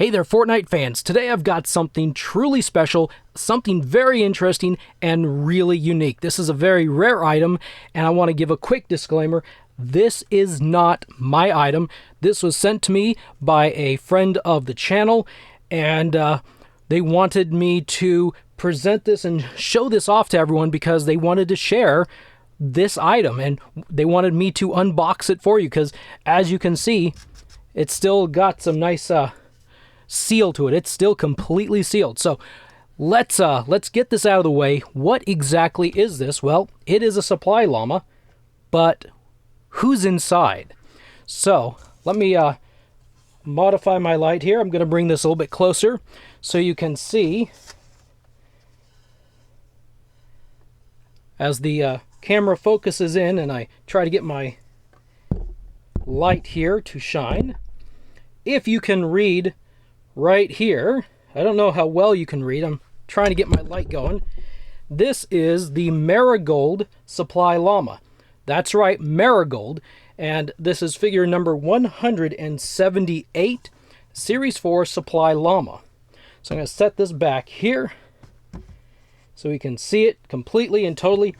Hey there, Fortnite fans. Today I've got something truly special, something very interesting, and really unique. This is a very rare item, and I want to give a quick disclaimer. This is not my item. This was sent to me by a friend of the channel, and they wanted me to present this and show this off to everyone because they wanted to share this item, and they wanted me to unbox it for you because, as you can see, it's still got some nice seal to it. It's still completely sealed. So let's get this out of the way. What exactly is this? Well, it is a supply llama, but who's inside? So let me modify my light here. I'm going to bring this a little bit closer so you can see as the camera focuses in and I try to get my light here to shine. If you can read right here, I don't know how well you can read, I'm trying to get my light going. This is the Marigold Supply Llama. That's right, Marigold, and this is figure number 178, Series 4 Supply Llama. So I'm going to set this back here so we can see it completely and totally.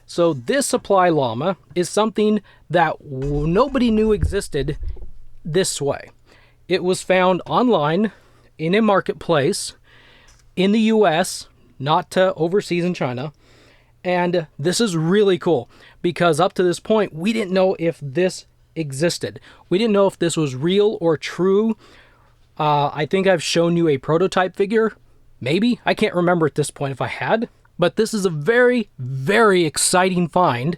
So this supply llama is something that nobody knew existed this way. It was found online in a marketplace in the US, not overseas in China. And this is really cool because up to this point, we didn't know if this existed. We didn't know if this was real or true. I think I've shown you a prototype figure. Maybe. I can't remember at this point if I had. But this is a very, very exciting find.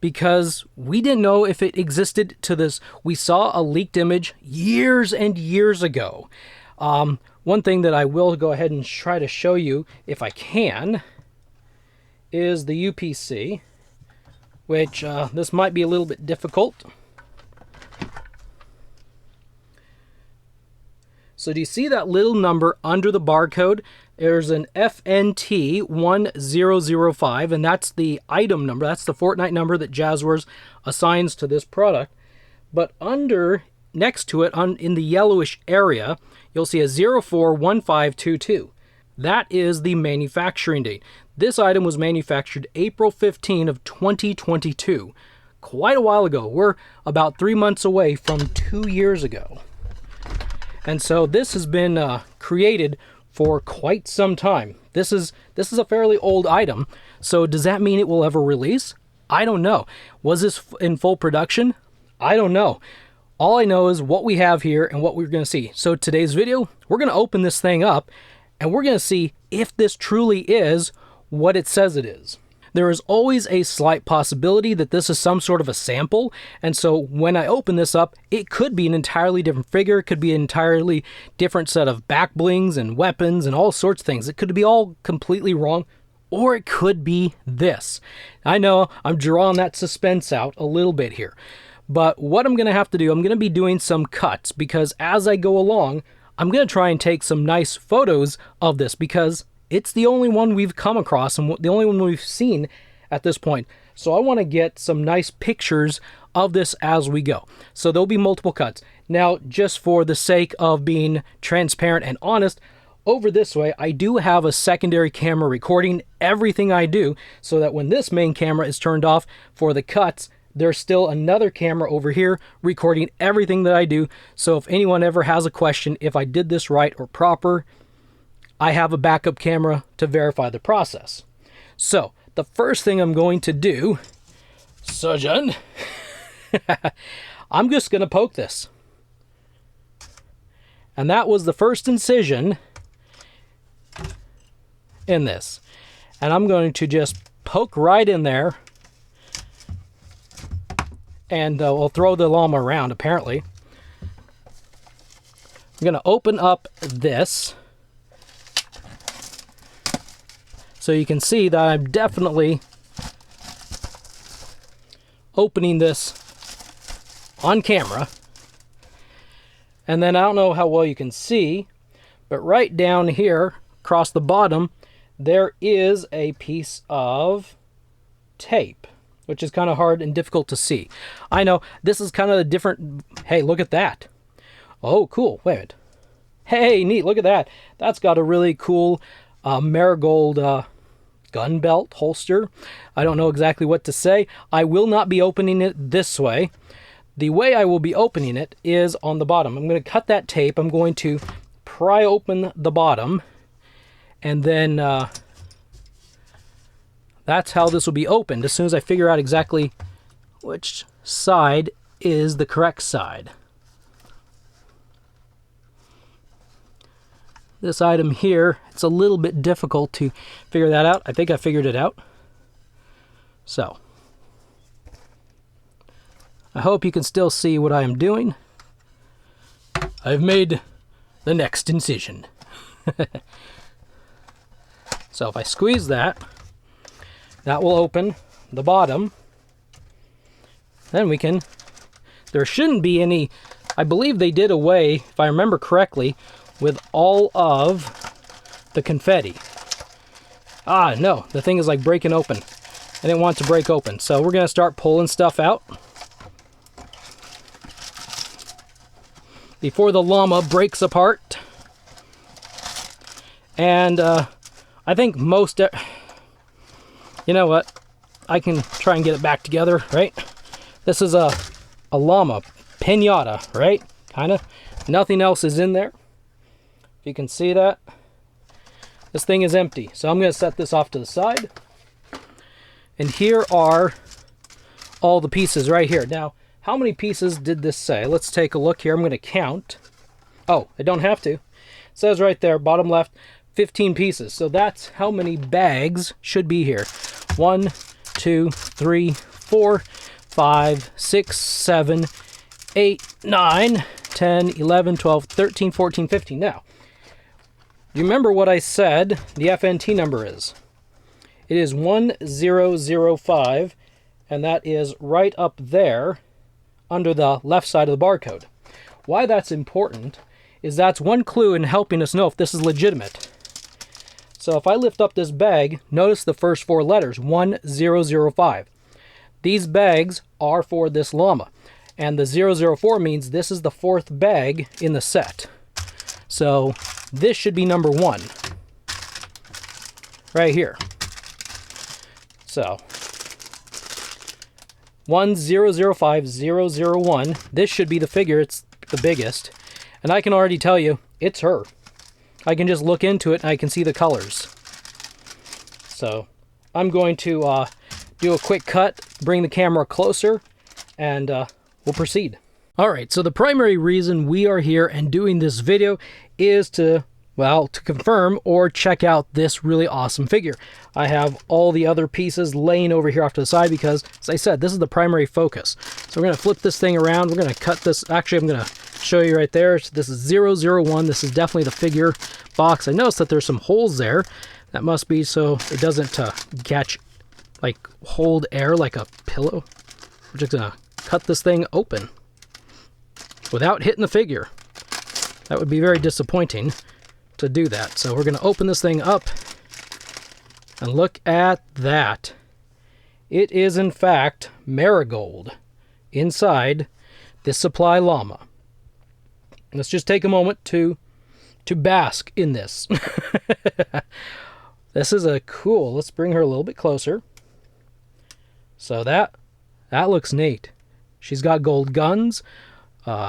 Because we didn't know if it existed to this. We saw a leaked image years and years ago. One thing that I will go ahead and try to show you, if I can, is the UPC, which this might be a little bit difficult. So do you see that little number under the barcode? There's an FNT1005, and that's the item number. That's the Fortnite number that Jazwares assigns to this product. But next to it, in the yellowish area, you'll see a 041522. That is the manufacturing date. This item was manufactured April 15 of 2022. Quite a while ago. We're about 3 months away from 2 years ago. And so this has been created for quite some time. This is a fairly old item. So does that mean it will ever release? I don't know. Was this in full production? I don't know. All I know is what we have here and what we're going to see. So today's video, we're going to open this thing up and we're going to see if this truly is what it says it is. There is always a slight possibility that this is some sort of a sample, and so when I open this up, it could be an entirely different figure, it could be an entirely different set of back blings and weapons and all sorts of things. It could be all completely wrong, or it could be this. I know I'm drawing that suspense out a little bit here, but what I'm going to have to do, I'm going to be doing some cuts, because as I go along, I'm going to try and take some nice photos of this, because it's the only one we've come across and the only one we've seen at this point. So I want to get some nice pictures of this as we go. So there'll be multiple cuts. Now, just for the sake of being transparent and honest, over this way, I do have a secondary camera recording everything I do so that when this main camera is turned off for the cuts, there's still another camera over here recording everything that I do. So if anyone ever has a question, if I did this right or proper, I have a backup camera to verify the process. So, the first thing I'm going to do, Surgeon, I'm just going to poke this. And that was the first incision in this. And I'm going to just poke right in there. And we'll throw the llama around, apparently. I'm going to open up this, so you can see that I'm definitely opening this on camera. And then I don't know how well you can see, but right down here across the bottom, there is a piece of tape, which is kind of hard and difficult to see. I know this is kind of a different. Hey, look at that. Oh, cool. Wait a minute. Hey, neat, look at that. That's got a really cool marigold gun belt holster. I don't know exactly what to say. I will not be opening it this way. The way I will be opening it is on the bottom. I'm going to cut that tape. I'm going to pry open the bottom, and then that's how this will be opened as soon as I figure out exactly which side is the correct side. This item here, it's a little bit difficult to figure that out. I think I figured it out. So, I hope you can still see what I am doing. I've made the next incision. So if I squeeze that, that will open the bottom. Then we can, there shouldn't be any, I believe they did away, if I remember correctly, with all of the confetti. Ah, no, the thing is like breaking open. I didn't want it to break open. So we're gonna start pulling stuff out before the llama breaks apart. And I think most, you know what? I can try and get it back together, right? This is a llama piñata, right? Kind of. Nothing else is in there. If you can see that. This thing is empty. So I'm going to set this off to the side. And here are all the pieces right here. Now, how many pieces did this say? Let's take a look here. I'm going to count. Oh, I don't have to. It says right there, bottom left, 15 pieces. So that's how many bags should be here. 1, 2, 3, 4, 5, 6, 7, 8, 9, 10, 11, 12, 13, 14, 15. Now, you remember what I said the FNT number is? It is 1005, and that is right up there under the left side of the barcode. Why that's important is that's one clue in helping us know if this is legitimate. So if I lift up this bag, notice the first 4 letters, 1005. These bags are for this llama, and the 004 means this is the 4th bag in the set. So this should be number 1 right here. So 1005001, this should be the figure, it's the biggest. And I can already tell you, it's her. I can just look into it and I can see the colors. So I'm going to do a quick cut, bring the camera closer, and we'll proceed. Alright, so the primary reason we are here and doing this video is to, well, to confirm or check out this really awesome figure. I have all the other pieces laying over here off to the side because, as I said, this is the primary focus. So we're going to flip this thing around. We're going to cut this. Actually, I'm going to show you right there. So this is 001. This is definitely the figure box. I noticed that there's some holes there. That must be so it doesn't catch, like, hold air like a pillow. We're just going to cut this thing open without hitting the figure. That would be very disappointing to do that. So we're going to open this thing up and look at that. It is in fact marigold inside this supply llama. Let's just take a moment to bask in this. This is a cool, let's bring her a little bit closer. So that looks neat. She's got gold guns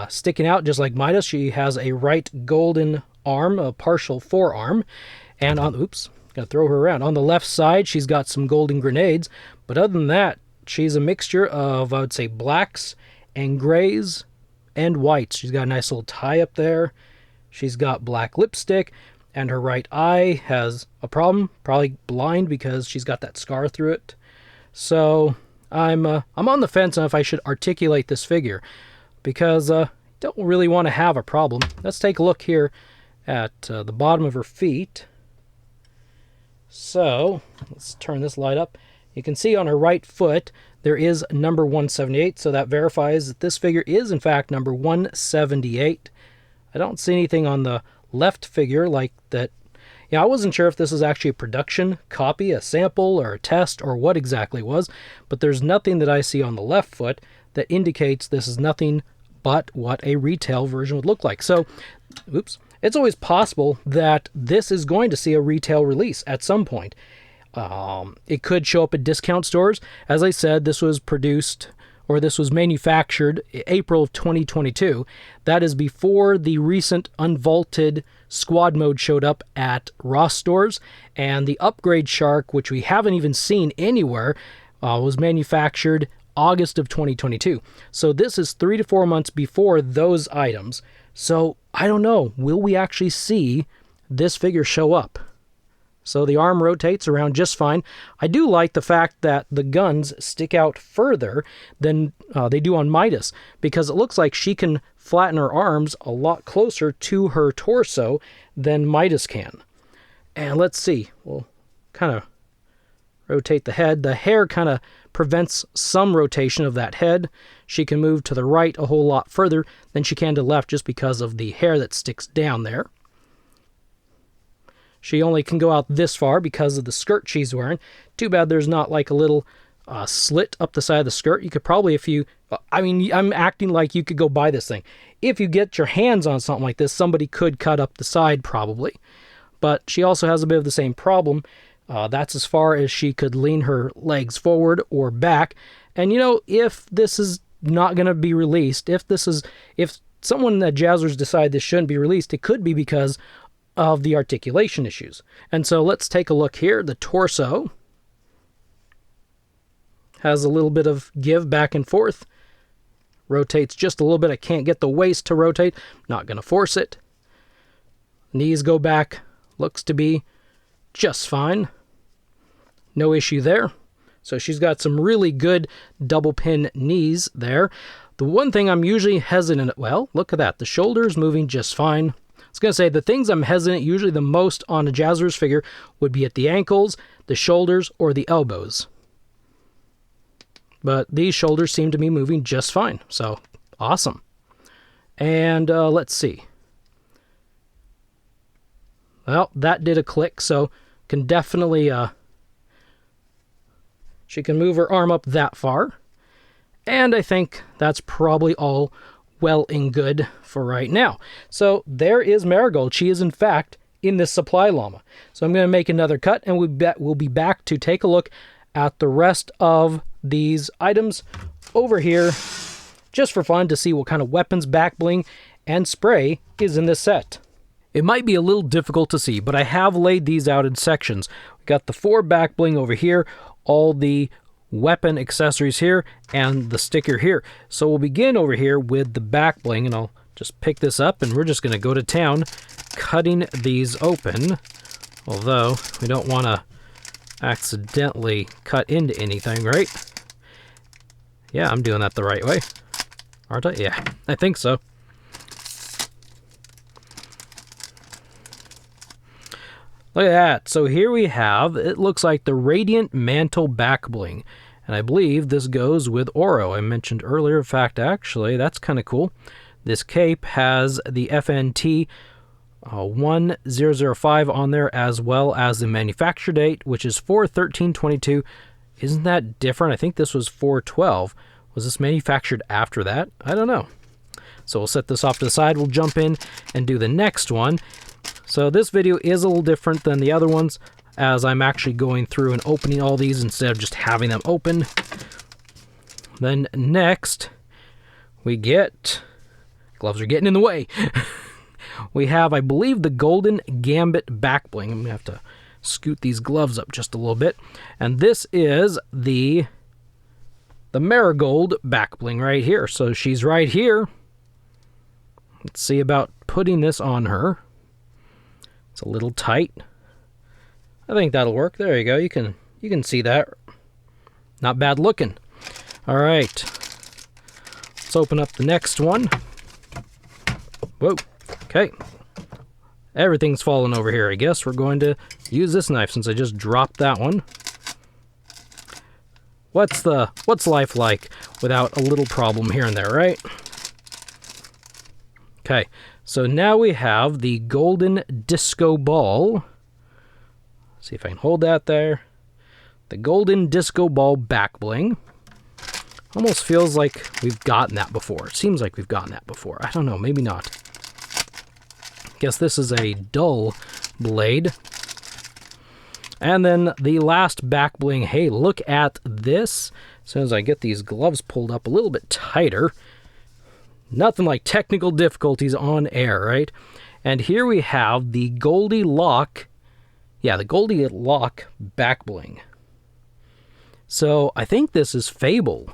sticking out just like Midas. She has a right golden arm, a partial forearm, and on, oops, gonna throw her around. On the left side, she's got some golden grenades, but other than that, she's a mixture of, I would say, blacks and grays and whites. She's got a nice little tie up there. She's got black lipstick, and her right eye has a problem, probably blind because she's got that scar through it. So I'm on the fence on if I should articulate this figure because I don't really want to have a problem. Let's take a look here at the bottom of her feet. So let's turn this light up. You can see on her right foot there is number 178, so that verifies that this figure is in fact number 178. I don't see anything on the left figure like that. Yeah, I wasn't sure if this is actually a production copy, a sample, or a test, or what exactly it was, but there's nothing that I see on the left foot that indicates this is nothing but what a retail version would look like. So, oops, it's always possible that this is going to see a retail release at some point. It could show up at discount stores. As I said, this was manufactured April of 2022. That is before the recent unvaulted squad mode showed up at Ross stores, and the upgrade shark, which we haven't even seen anywhere, was manufactured August of 2022. So this is 3 to 4 months before those items. So I don't know, will we actually see this figure show up? So the arm rotates around just fine. I do like the fact that the guns stick out further than they do on Midas, because it looks like she can flatten her arms a lot closer to her torso than Midas can. And let's see, we'll kind of rotate the head. The hair kind of prevents some rotation of that head. She can move to the right a whole lot further than she can to the left just because of the hair that sticks down there. She only can go out this far because of the skirt she's wearing. Too bad there's not like a little slit up the side of the skirt. You could probably, I'm acting like you could go buy this thing. If you get your hands on something like this, somebody could cut up the side probably. But she also has a bit of the same problem. That's as far as she could lean her legs forward or back. And if this is not going to be released, if someone at Jazwares decide this shouldn't be released, it could be because of the articulation issues. And so let's take a look here. The torso has a little bit of give back and forth. Rotates just a little bit. I can't get the waist to rotate. Not going to force it. Knees go back. Looks to be just fine. No issue there. So she's got some really good double pin knees there. The one thing I'm usually hesitant, well, look at that. The shoulder's moving just fine. I was going to say, the things I'm hesitant usually the most on a Jazwares figure would be at the ankles, the shoulders, or the elbows. But these shoulders seem to be moving just fine, so awesome. And let's see. Well, that did a click, so can definitely, she can move her arm up that far. And I think that's probably all well and good for right now. So there is Marigold. She is in fact in this supply llama. So I'm going to make another cut, and we'll be back to take a look at the rest of these items over here, just for fun, to see what kind of weapons, back bling, and spray is in this set. It might be a little difficult to see, but I have laid these out in sections. We got the 4 back bling over here, all the weapon accessories here, and the sticker here. So we'll begin over here with the back bling, and I'll just pick this up, and we're just going to go to town cutting these open, although we don't want to accidentally cut into anything, right? Yeah, I'm doing that the right way, aren't I? Yeah, I think so. Look at that. So here we have, it looks like the Radiant Mantle back bling. And I believe this goes with Oro. I mentioned earlier. In fact, actually, that's kind of cool. This cape has the FNT 1005 on there, as well as the manufacture date, which is 4/13/22. Isn't that different? I think this was 4/12. Was this manufactured after that? I don't know. So we'll set this off to the side. We'll jump in and do the next one. So this video is a little different than the other ones, as I'm actually going through and opening all these instead of just having them open. Then next, we get, gloves are getting in the way. We have, I believe, the Golden Gambit back bling. I'm going to have to scoot these gloves up just a little bit. And this is the Marigold back bling right here. So she's right here. Let's see about putting this on her. It's a little tight. I think that'll work. There you go. You can see that. Not bad looking. All right. Let's open up the next one. Whoa. Okay. Everything's falling over here. I guess we're going to use this knife since I just dropped that one. What's life like without a little problem here and there, right? Okay. So now we have the Golden Disco Ball. Let's see if I can hold that there. The Golden Disco Ball back bling. Almost feels like we've gotten that before. It seems like we've gotten that before. I don't know, maybe not. Guess this is a dull blade. And then the last back bling. Hey, look at this. As soon as I get these gloves pulled up a little bit tighter. Nothing like technical difficulties on air, right? And here we have the Goldilocks. Yeah, the Goldilocks back bling. So I think this is Fable.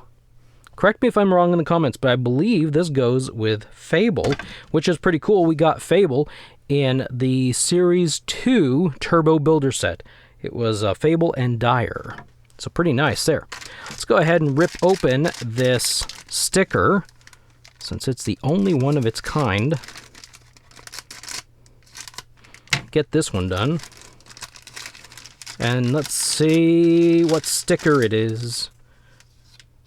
Correct me if I'm wrong in the comments, but I believe this goes with Fable, which is pretty cool. We got Fable in the Series 2 Turbo Builder set. It was Fable and Dyer. So pretty nice there. Let's go ahead and rip open this sticker, since it's the only one of its kind. Get this one done. And let's see what sticker it is.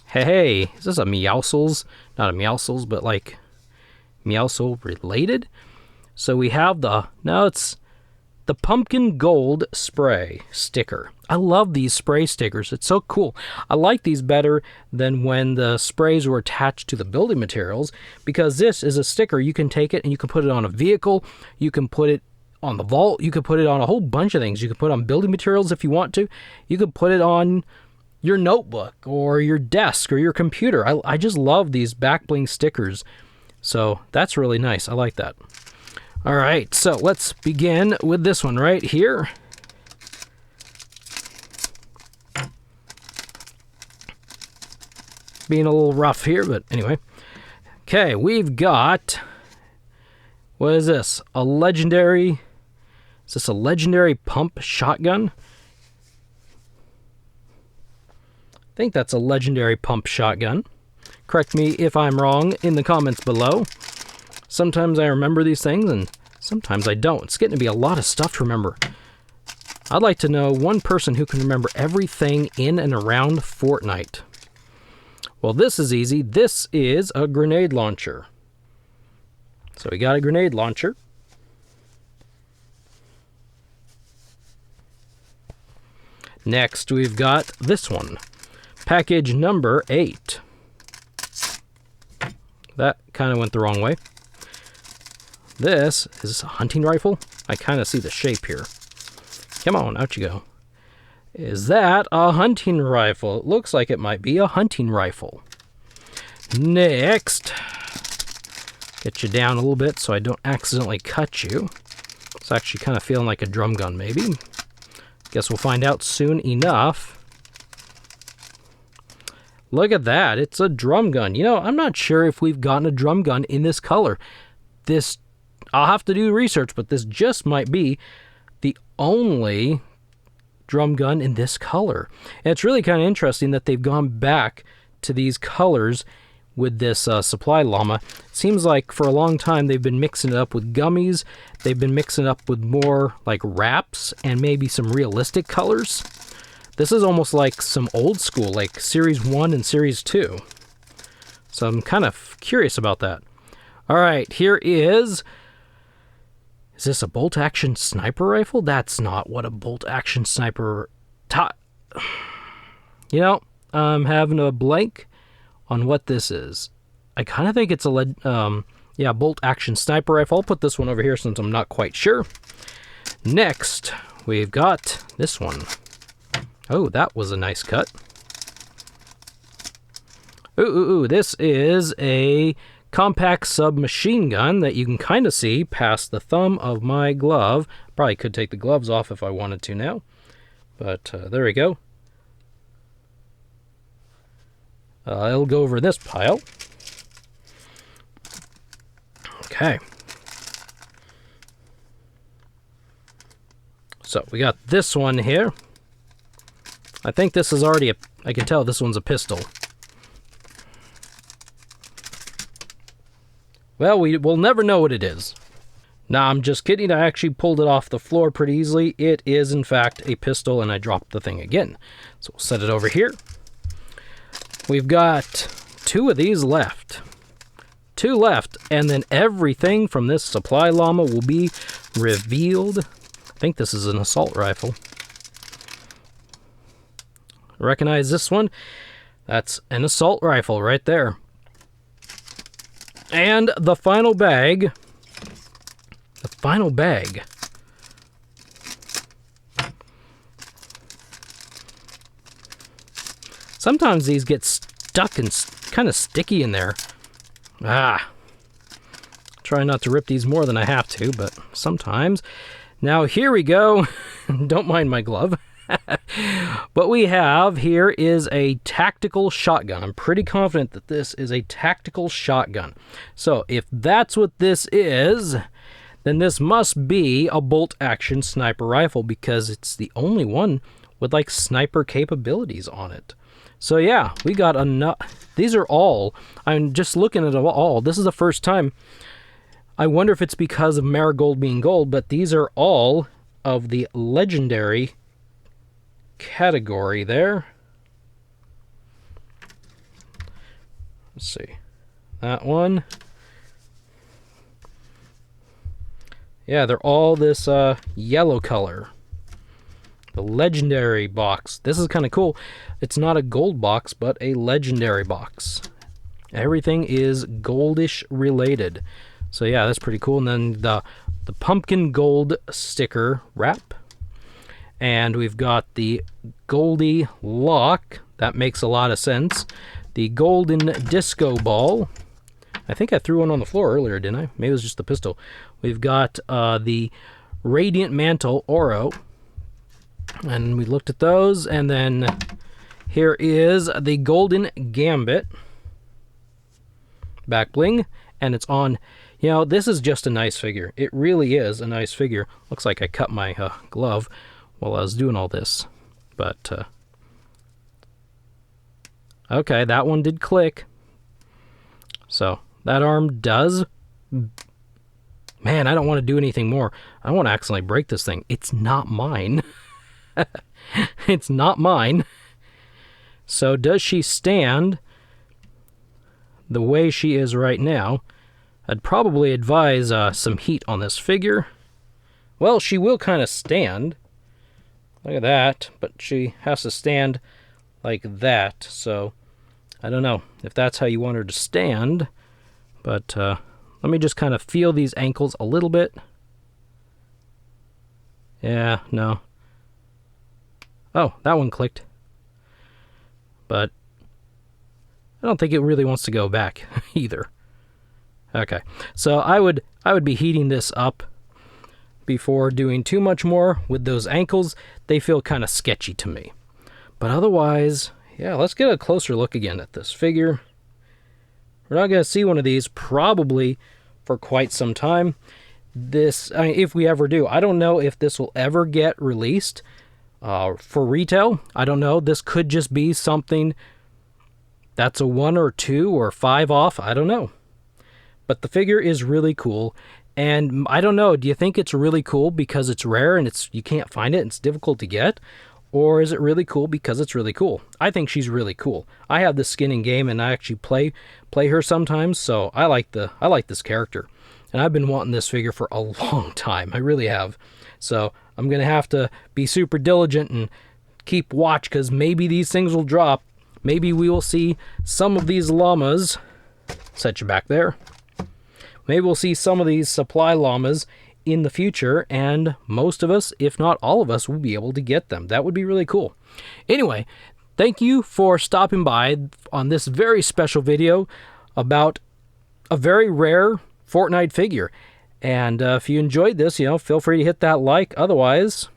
Hey, is this a Meowscles? Not a Meowscles, but like Meowscle related? So we have it's the Pumpkin Gold Spray sticker. I love these spray stickers. It's so cool. I like these better than when the sprays were attached to the building materials, because this is a sticker. You can take it and you can put it on a vehicle. You can put it on the vault. You could put it on a whole bunch of things. You could put it on building materials if you want to. You could put it on your notebook or your desk or your computer. I just love these back bling stickers. So that's really nice. I like that. All right, so let's begin with this one right here. Being a little rough here, but anyway. Okay, we've got, what is this? Is this a legendary pump shotgun? I think that's a legendary pump shotgun. Correct me if I'm wrong in the comments below. Sometimes I remember these things and sometimes I don't. It's getting to be a lot of stuff to remember. I'd like to know one person who can remember everything in and around Fortnite. Well, this is easy. This is a grenade launcher. So we got a grenade launcher. Next, we've got this one. Package number 8. That kind of went the wrong way. This is a hunting rifle. I kind of see the shape here. Come on, out you go. Is that a hunting rifle? It looks like it might be a hunting rifle. Next, get you down a little bit so I don't accidentally cut you. It's actually kind of feeling like a drum gun, maybe. Guess we'll find out soon enough. Look at that. It's a drum gun. You know, I'm not sure if we've gotten a drum gun in this color. I'll have to do research, but this just might be the only drum gun in this color. And it's really kind of interesting that they've gone back to these colors with this supply llama. It seems like for a long time they've been mixing it up with gummies. They've been mixing it up with more like wraps and maybe some realistic colors. This is almost like some old school, like Series 1 and Series 2. So I'm kind of curious about that. All right, here is this a bolt-action sniper rifle? That's not what a bolt-action sniper... You know, I'm having a blank on what this is. I kind of think it's a bolt-action sniper rifle. I'll put this one over here since I'm not quite sure. Next, we've got this one. Oh, that was a nice cut. Ooh, this is a compact submachine gun that you can kind of see past the thumb of my glove. Probably could take the gloves off if I wanted to now. But there we go. It'll go over this pile. Okay. So we got this one here. I think this is already I can tell this one's a pistol. Well, we'll never know what it is. Nah, I'm just kidding. I actually pulled it off the floor pretty easily. It is, in fact, a pistol, and I dropped the thing again. So we'll set it over here. We've got 2 of these left. 2 left, and then everything from this supply llama will be revealed. I think this is an assault rifle. Recognize this one? That's an assault rifle right there. And the final bag. The final bag. Sometimes these get stuck and kind of sticky in there. Try not to rip these more than I have to, but sometimes. Now here we go. Don't mind my glove. What we have here is a tactical shotgun. I'm pretty confident that this is a tactical shotgun. So if that's what this is, then this must be a bolt-action sniper rifle because it's the only one with like sniper capabilities on it. So yeah, we got enough. These are all, I'm just looking at them all. This is the first time. I wonder if it's because of Marigold being gold, but these are all of the legendary category there. Let's see. That one. Yeah, they're all this yellow color. The legendary box. This is kind of cool. It's not a gold box, but a legendary box. Everything is goldish related. So yeah, that's pretty cool. And then the pumpkin gold sticker wrap. And we've got the Goldie lock. That makes a lot of sense. The golden disco ball. I think I threw one on the floor earlier, didn't I? Maybe it was just the pistol. We've got the Radiant Mantle Oro. And we looked at those. And then here is the Golden Gambit back bling. And it's on, you know, this is just a nice figure. It really is a nice figure. Looks like I cut my glove while I was doing all this. But, okay, that one did click. So, that arm does. Man, I don't want to do anything more. I don't want to accidentally break this thing. It's not mine. It's not mine. So, does she stand the way she is right now? I'd probably advise some heat on this figure. Well, she will kind of stand. Look at that, but she has to stand like that, so I don't know if that's how you want her to stand, but let me just kind of feel these ankles a little bit. Yeah, no. Oh, that one clicked. But I don't think it really wants to go back either. Okay, so I would be heating this up before doing too much more with those ankles. They feel kind of sketchy to me. But otherwise, yeah, let's get a closer look again at this figure. We're not going to see one of these probably for quite some time. This, I mean, if we ever do, I don't know if this will ever get released for retail. I don't know. This could just be something that's a 1 or 2 or 5 off. I don't know. But the figure is really cool. And I don't know, do you think it's really cool because it's rare and you can't find it and it's difficult to get? Or is it really cool because it's really cool? I think she's really cool. I have this skin in game and I actually play her sometimes, so I like this character. And I've been wanting this figure for a long time. I really have. So I'm going to have to be super diligent and keep watch because maybe these things will drop. Maybe we will see some of these llamas. Set you back there. Maybe we'll see some of these supply llamas in the future, and most of us, if not all of us, will be able to get them. That would be really cool. Anyway, thank you for stopping by on this very special video about a very rare Fortnite figure. And if you enjoyed this, feel free to hit that like. Otherwise,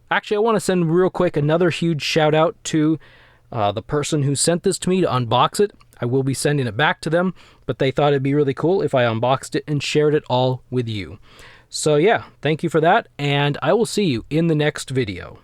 actually, I want to send real quick another huge shout out to the person who sent this to me to unbox it. I will be sending it back to them, but they thought it'd be really cool if I unboxed it and shared it all with you. So yeah, thank you for that, and I will see you in the next video.